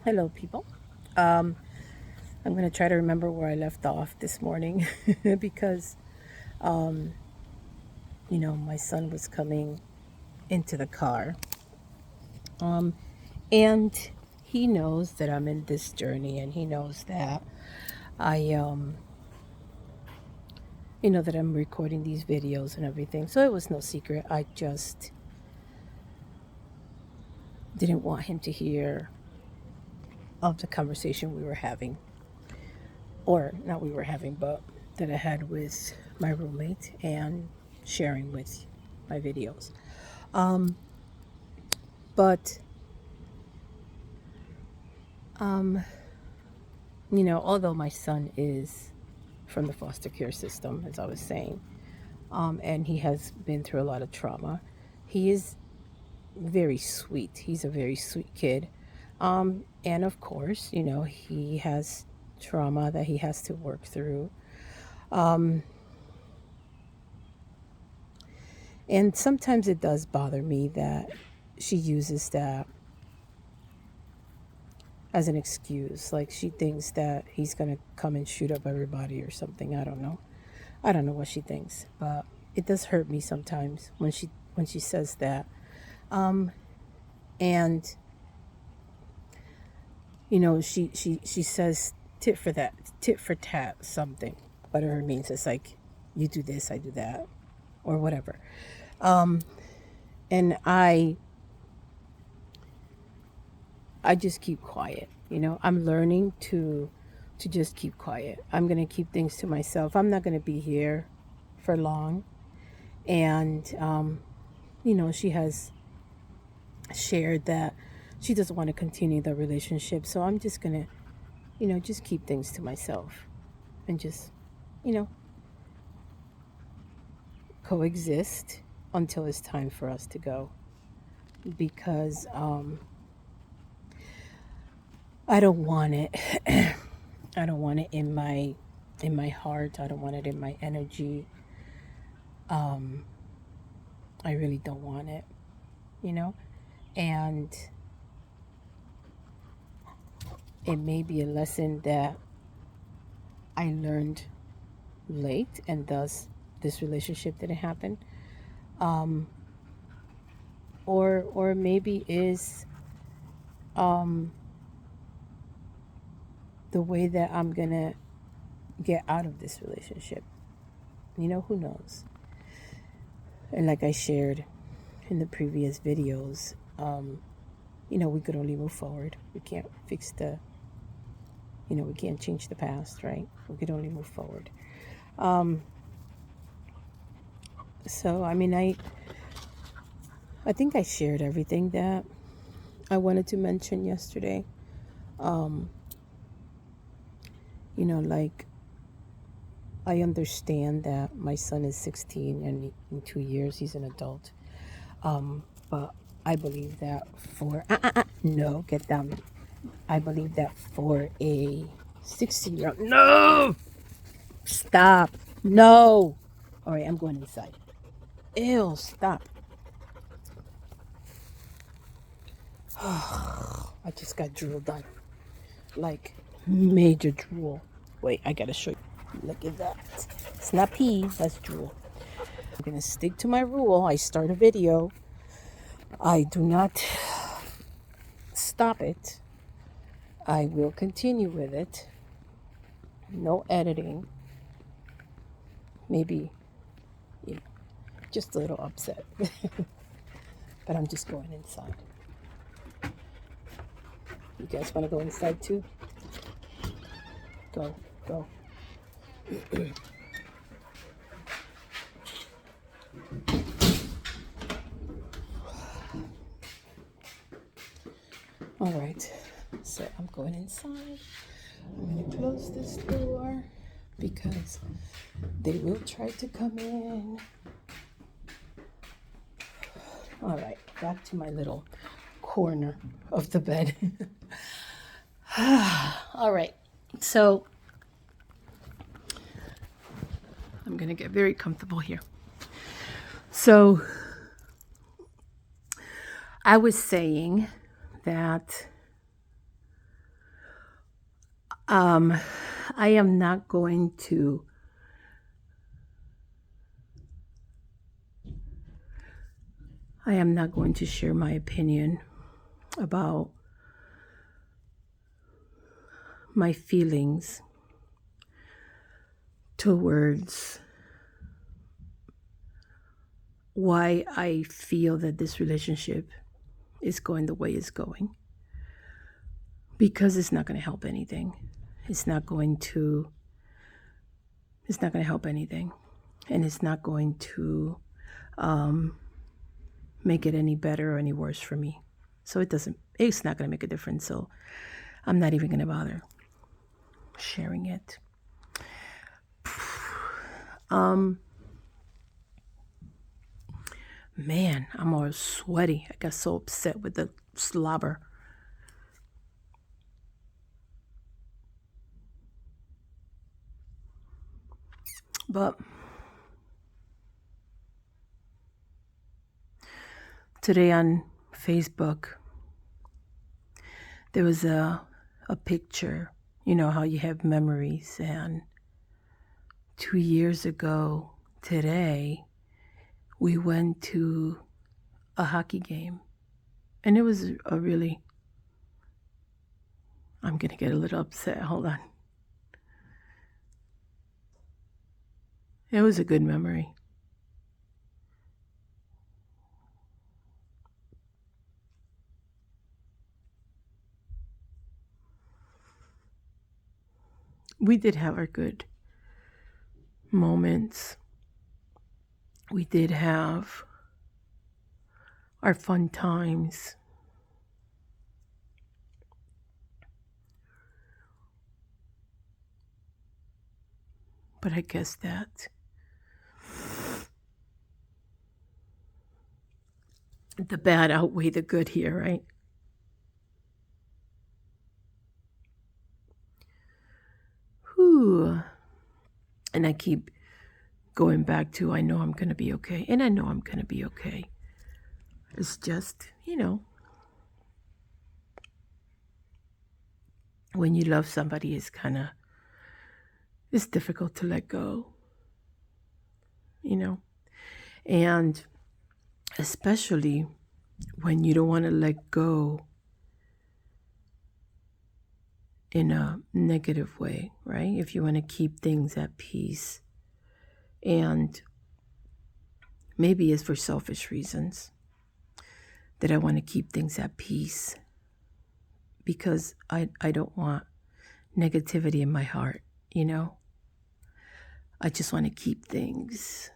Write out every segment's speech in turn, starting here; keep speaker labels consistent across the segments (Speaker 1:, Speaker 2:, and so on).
Speaker 1: Hello, people. Um, I'm going to try to remember where I left off this morning because, um, my son was coming into the car. Um, and he knows that I'm in this journey and he knows that I, that I'm recording these videos and everything. So it was no secret. I just didn't want him to hear of the conversation we were having. Or not we were having, but that I had with my roommate and sharing with my videos. Um, but, um, although my son is from the foster care system, as I was saying, and he has been through a lot of trauma, he is very sweet. He's a very sweet kid. And of course, he has trauma that he has to work through. Um, And sometimes it does bother me that she uses that as an excuse. Like she thinks that he's going to come and shoot up everybody or something. I don't know. I don't know what she thinks, but it does hurt me sometimes when she says that. Um and she says tit for that, tit for tat something. Whatever it means, it's like you do this, I do that or whatever. Um and I just keep quiet. I'm learning to just keep quiet. I'm going to keep things to myself. I'm not going to be here for long. And she has shared that she doesn't want to continue the relationship. So I'm just going to, just keep things to myself and just, you know, coexist until it's time for us to go because I don't want it. I don't want it in my heart. I don't want it in my energy. Um, I really don't want it, you know? And it may be a lesson that I learned late and thus this relationship didn't happen. Um, or maybe is um, the way that I'm gonna get out of this relationship. Who knows? And like I shared in the previous videos, we could only move forward. We can't fix we can't change the past, right? We could only move forward. Um, so, I think I shared everything that I wanted to mention yesterday. Um, like I understand that my son is 16 and in 2 years he's an adult. But I believe that no, get down. I believe that for a 16-year-old, no, stop, no. All right, I'm going inside. Ew, stop. I just got drool done. Like major drool. Wait, I gotta show you. Look at that. It's not pee, that's drool. I'm gonna stick to my rule. I start a video. I do not stop it. I will continue with it. No editing. Maybe, you know, just a little upset. But I'm just going inside. You guys want to go inside too? Go, go. All right. So I'm going inside. I'm going to close this door because they will try to come in. All right. Back to my little corner of the bed. All right. So I'm going to get very comfortable here. So I was saying that Um, I am not going to. I am not going to share my opinion about my feelings towards why I feel that this relationship is going the way it's going, because it's not going to help anything. It's not going to help anything, and it's not going to make it any better or any worse for me. So it's not going to make a difference. So I'm not even going to bother sharing it. Man, I'm all sweaty. I got so upset with the slobber. But today on Facebook, there was a picture. You know how you have memories, and 2 years ago today, we went to a hockey game, and it was a really, I'm gonna get a little upset, hold on. It was a good memory. We did have our good moments. We did have our fun times. But I guess that the bad outweigh the good here, right? Whew. And I keep going back to, I know I'm going to be okay. And I know I'm going to be okay. It's just, when you love somebody, it's difficult to let go, and especially when you don't want to let go in a negative way, right? If you want to keep things at peace, and maybe it's for selfish reasons that I want to keep things at peace, because I don't want negativity in my heart, I just want to keep things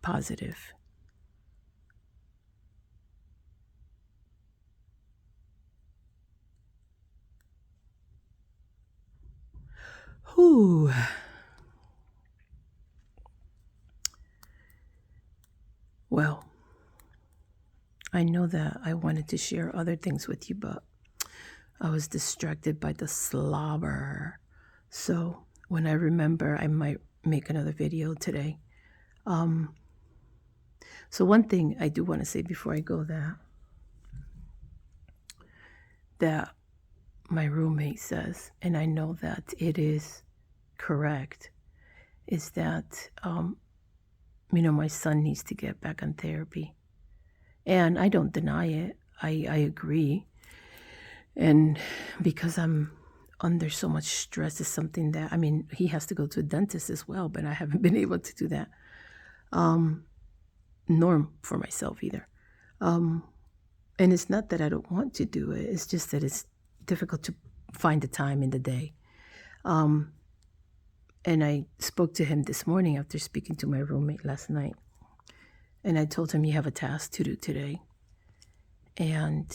Speaker 1: positive. Whew. Well, I know that I wanted to share other things with you, but I was distracted by the slobber. So when I remember, I might make another video today. So one thing I do want to say before I go, that my roommate says, and I know that it is correct, is that my son needs to get back on therapy. And I don't deny it. I agree. And because I'm under so much stress, is something that, he has to go to a dentist as well, but I haven't been able to do that. Nor for myself either. And it's not that I don't want to do it. It's just that it's difficult to find the time in the day. And I spoke to him this morning after speaking to my roommate last night. And I told him, you have a task to do today. And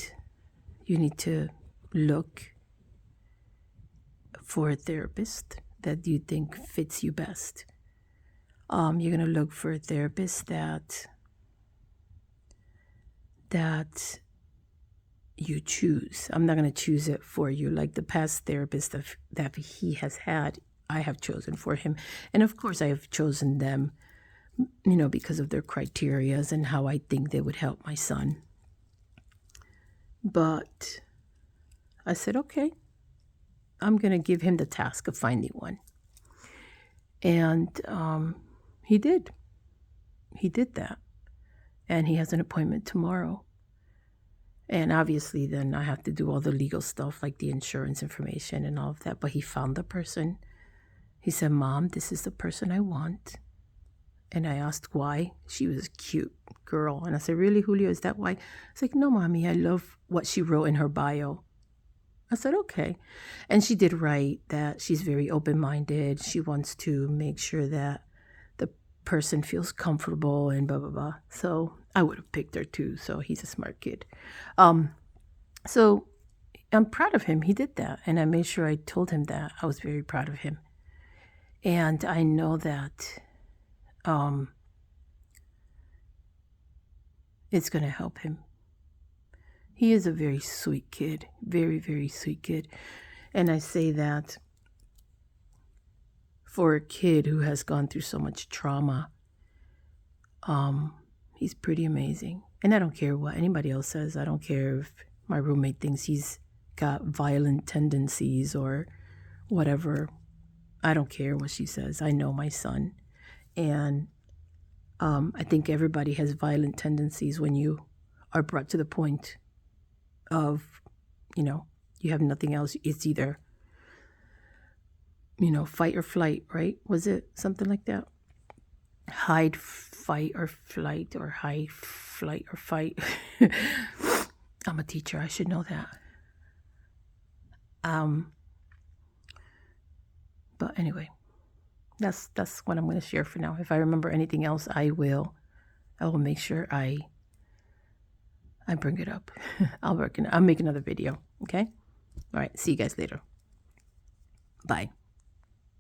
Speaker 1: you need to look for a therapist that you think fits you best. You're going to look for a therapist that you choose. I'm not going to choose it for you. Like the past therapist that he has had, I have chosen for him. And of course, I have chosen them, because of their criterias and how I think they would help my son. But I said, okay, I'm going to give him the task of finding one. And he did. He did that. And he has an appointment tomorrow. And obviously then I have to do all the legal stuff like the insurance information and all of that. But he found the person. He said, Mom, this is the person I want. And I asked why. She was a cute girl. And I said, really, Julio, is that why? It's like, no, Mommy, I love what she wrote in her bio. I said, okay. And she did write that she's very open-minded. She wants to make sure that the person feels comfortable and blah, blah, blah. So I would have picked her too. So he's a smart kid. So I'm proud of him. He did that. And I made sure I told him that. I was very proud of him. And I know that it's going to help him. He is a very sweet kid, very, very sweet kid. And I say that for a kid who has gone through so much trauma, he's pretty amazing. And I don't care what anybody else says. I don't care if my roommate thinks he's got violent tendencies or whatever. I don't care what she says. I know my son. And I think everybody has violent tendencies when you are brought to the point of, you have nothing else. It's either, fight or flight, right? Was it something like that? Hide, fight, or flight, or hide, flight, or fight. I'm a teacher. I should know that. But anyway, that's what I'm going to share for now. If I remember anything else, I will make sure I bring it up. I'll make another video. Okay. All right. See you guys later. Bye.